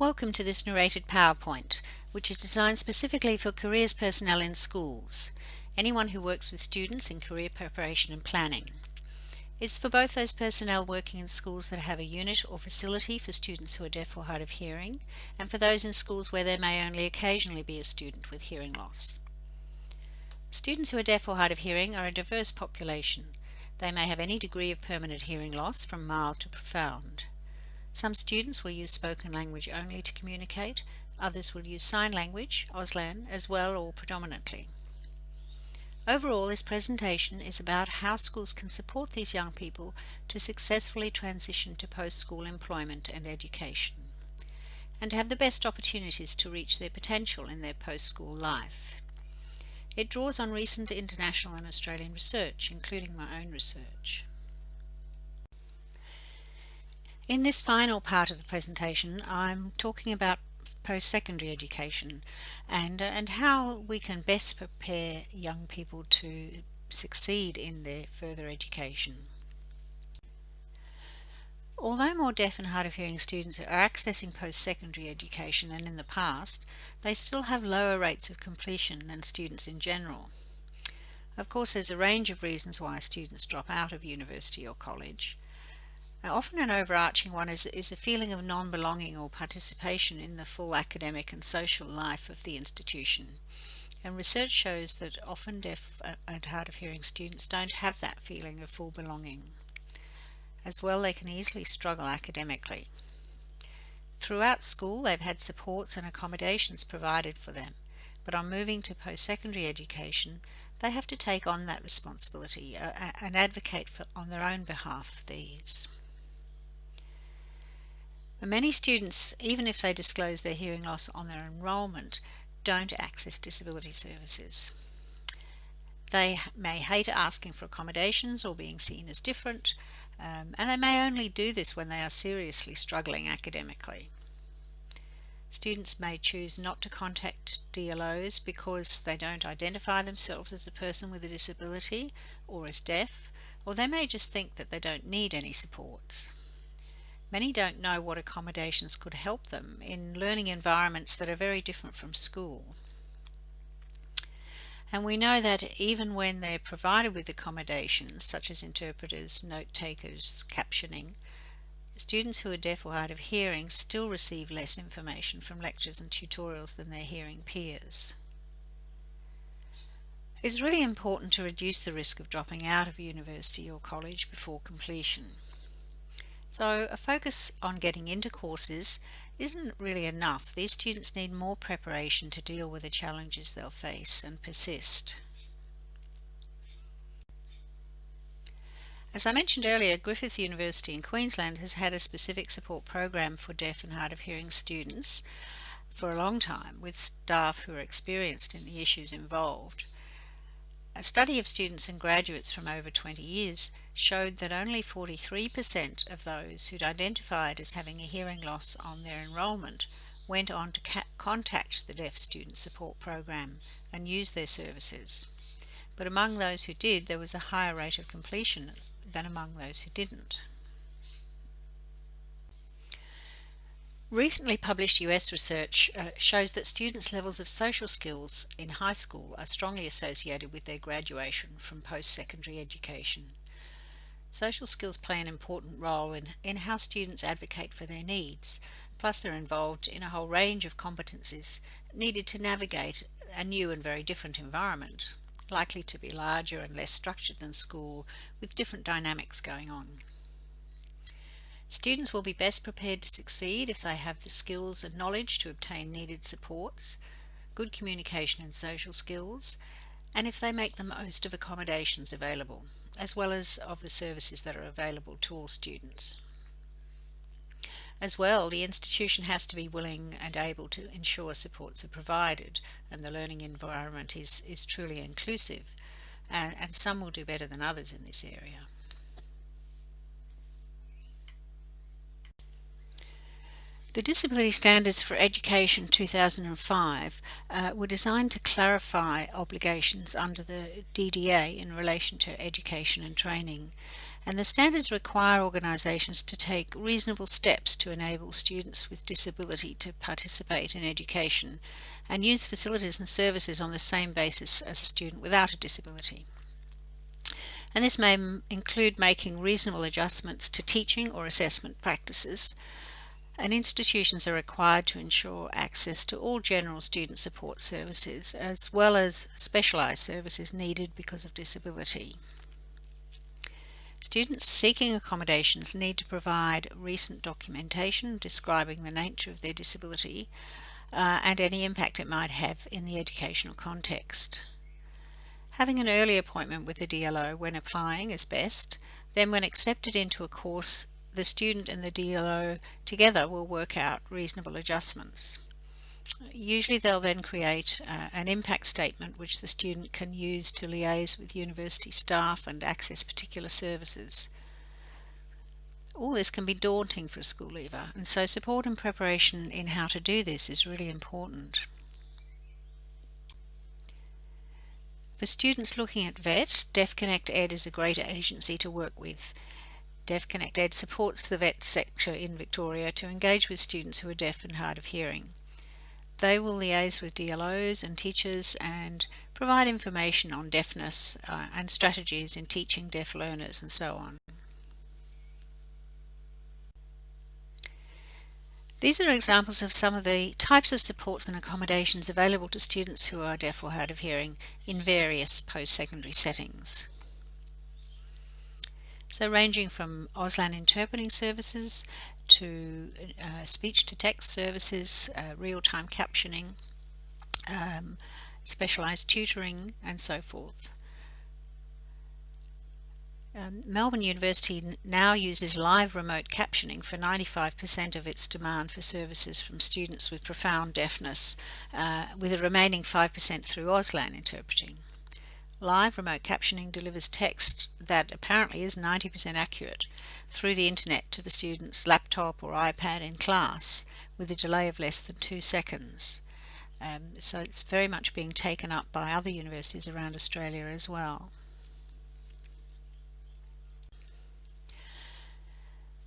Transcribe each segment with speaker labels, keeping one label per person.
Speaker 1: Welcome to this narrated PowerPoint, which is designed specifically for careers personnel in schools, anyone who works with students in career preparation and planning. It's for both those personnel working in schools that have a unit or facility for students who are deaf or hard of hearing, and for those in schools where there may only occasionally be a student with hearing loss. Students who are deaf or hard of hearing are a diverse population. They may have any degree of permanent hearing loss from mild to profound. Some students will use spoken language only to communicate, others will use sign language, Auslan, as well or predominantly. Overall, this presentation is about how schools can support these young people to successfully transition to post-school employment and education, and to have the best opportunities to reach their potential in their post-school life. It draws on recent international and Australian research, including my own research. In this final part of the presentation, I'm talking about post-secondary education and how we can best prepare young people to succeed in their further education. Although more deaf and hard of hearing students are accessing post-secondary education than in the past, they still have lower rates of completion than students in general. Of course, there's a range of reasons why students drop out of university or college. Often an overarching one is a feeling of non-belonging or participation in the full academic and social life of the institution. And research shows that often deaf and hard of hearing students don't have that feeling of full belonging. As well, they can easily struggle academically. Throughout school, they've had supports and accommodations provided for them, but on moving to post-secondary education, they have to take on that responsibility and advocate on their own behalf for these. Many students, even if they disclose their hearing loss on their enrolment, don't access disability services. They may hate asking for accommodations or being seen as different, and they may only do this when they are seriously struggling academically. Students may choose not to contact DLOs because they don't identify themselves as a person with a disability or as deaf, or they may just think that they don't need any supports. Many don't know what accommodations could help them in learning environments that are very different from school. And we know that even when they're provided with accommodations such as interpreters, note takers, captioning, students who are deaf or hard of hearing still receive less information from lectures and tutorials than their hearing peers. It's really important to reduce the risk of dropping out of university or college before completion. So a focus on getting into courses isn't really enough. These students need more preparation to deal with the challenges they'll face and persist. As I mentioned earlier, Griffith University in Queensland has had a specific support program for deaf and hard of hearing students for a long time, with staff who are experienced in the issues involved. A study of students and graduates from over 20 years showed that only 43% of those who'd identified as having a hearing loss on their enrolment went on to contact the Deaf Student Support Program and use their services. But among those who did, there was a higher rate of completion than among those who didn't. Recently published US research shows that students' levels of social skills in high school are strongly associated with their graduation from post-secondary education. Social skills play an important role in how students advocate for their needs, plus they're involved in a whole range of competencies needed to navigate a new and very different environment, likely to be larger and less structured than school, with different dynamics going on. Students will be best prepared to succeed if they have the skills and knowledge to obtain needed supports, good communication and social skills, and if they make the most of accommodations available, as well as of the services that are available to all students. As well, the institution has to be willing and able to ensure supports are provided and the learning environment is truly inclusive, and some will do better than others in this area. The Disability Standards for Education 2005 were designed to clarify obligations under the DDA in relation to education and training, And the standards require organisations to take reasonable steps to enable students with disability to participate in education and use facilities and services on the same basis as a student without a disability. And this may include making reasonable adjustments to teaching or assessment practices, and institutions are required to ensure access to all general student support services as well as specialised services needed because of disability. Students seeking accommodations need to provide recent documentation describing the nature of their disability and any impact it might have in the educational context. Having an early appointment with the DLO when applying is best. Then when accepted into a course, the student and the DLO together will work out reasonable adjustments. Usually they'll then create an impact statement which the student can use to liaise with university staff and access particular services. All this can be daunting for a school leaver, and so support and preparation in how to do this is really important. For students looking at VET, DeafConnect Ed is a great agency to work with. DeafConnect Ed supports the VET sector in Victoria to engage with students who are deaf and hard of hearing. They will liaise with DLOs and teachers and provide information on deafness and strategies in teaching deaf learners and so on. These are examples of some of the types of supports and accommodations available to students who are deaf or hard of hearing in various post-secondary settings. So ranging from Auslan interpreting services to speech-to-text services, real-time captioning, specialised tutoring and so forth. Melbourne University now uses live remote captioning for 95% of its demand for services from students with profound deafness, with the remaining 5% through Auslan interpreting. Live remote captioning delivers text that apparently is 90% accurate through the internet to the student's laptop or iPad in class with a delay of less than 2 seconds. So it's very much being taken up by other universities around Australia as well.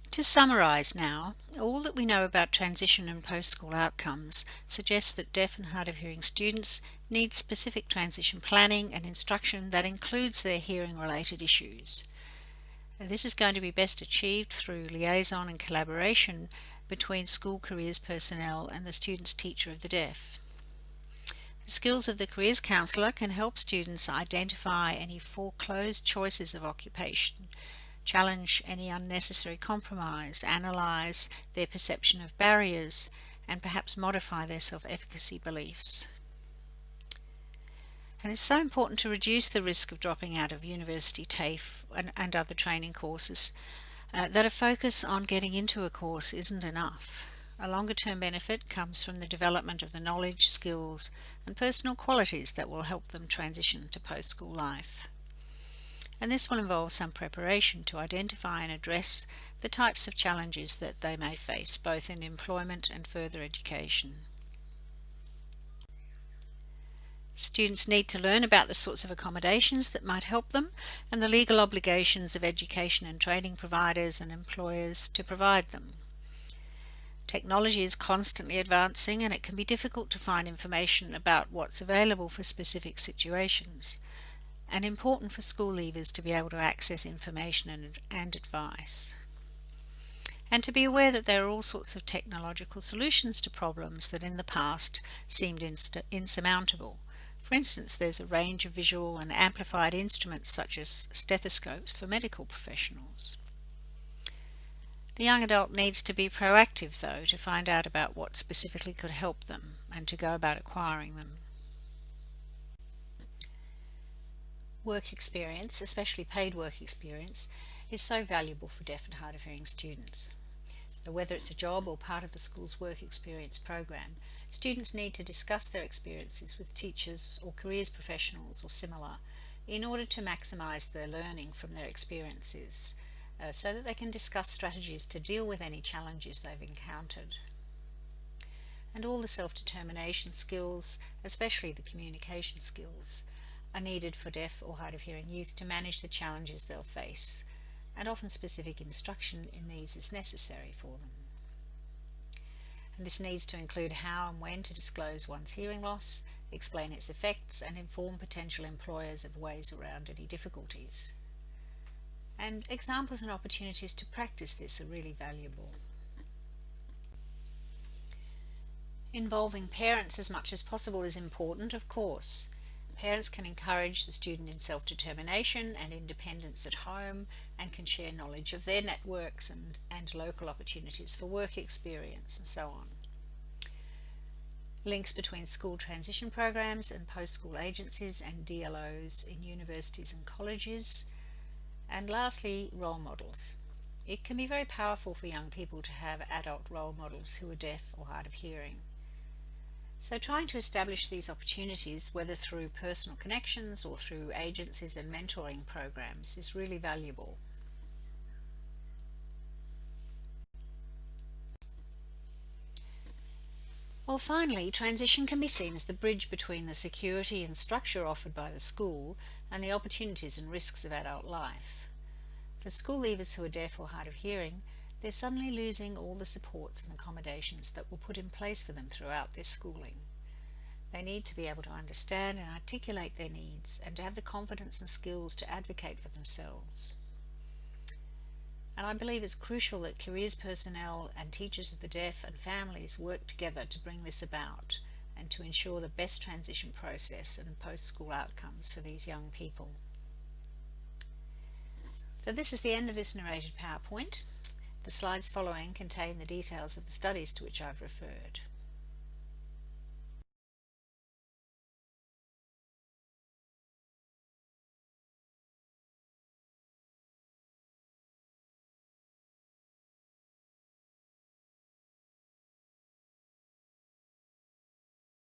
Speaker 1: To summarise now, all that we know about transition and post-school outcomes suggests that deaf and hard of hearing students need specific transition planning and instruction that includes their hearing-related issues. This is going to be best achieved through liaison and collaboration between school careers personnel and the student's teacher of the deaf. The skills of the careers counsellor can help students identify any foreclosed choices of occupation, challenge any unnecessary compromise, analyse their perception of barriers, and perhaps modify their self-efficacy beliefs. And it's so important to reduce the risk of dropping out of university TAFE and other training courses that a focus on getting into a course isn't enough. A longer-term benefit comes from the development of the knowledge, skills, and personal qualities that will help them transition to post-school life. And this will involve some preparation to identify and address the types of challenges that they may face, both in employment and further education. Students need to learn about the sorts of accommodations that might help them and the legal obligations of education and training providers and employers to provide them. Technology is constantly advancing, and it can be difficult to find information about what's available for specific situations, and important for school leavers to be able to access information and advice. And to be aware that there are all sorts of technological solutions to problems that in the past seemed insurmountable. For instance, there's a range of visual and amplified instruments such as stethoscopes for medical professionals. The young adult needs to be proactive, though, to find out about what specifically could help them and to go about acquiring them. Work experience, especially paid work experience, is so valuable for deaf and hard of hearing students. Whether it's a job or part of the school's work experience program, students need to discuss their experiences with teachers or careers professionals or similar in order to maximise their learning from their experiences so that they can discuss strategies to deal with any challenges they've encountered. And all the self-determination skills, especially the communication skills, are needed for deaf or hard of hearing youth to manage the challenges they'll face and often specific instruction in these is necessary for them. And this needs to include how and when to disclose one's hearing loss, explain its effects, and inform potential employers of ways around any difficulties. And examples and opportunities to practice this are really valuable. Involving parents as much as possible is important, of course. Parents can encourage the student in self-determination and independence at home and can share knowledge of their networks and local opportunities for work experience and so on. Links between school transition programs and post-school agencies and DLOs in universities and colleges. And lastly, role models. It can be very powerful for young people to have adult role models who are deaf or hard of hearing. So trying to establish these opportunities, whether through personal connections or through agencies and mentoring programs, is really valuable. Well, finally, transition can be seen as the bridge between the security and structure offered by the school and the opportunities and risks of adult life. For school leavers who are deaf or hard of hearing, they're suddenly losing all the supports and accommodations that were put in place for them throughout their schooling. They need to be able to understand and articulate their needs and to have the confidence and skills to advocate for themselves. And I believe it's crucial that careers personnel and teachers of the deaf and families work together to bring this about and to ensure the best transition process and post-school outcomes for these young people. So this is the end of this narrated PowerPoint. The slides following contain the details of the studies to which I've referred.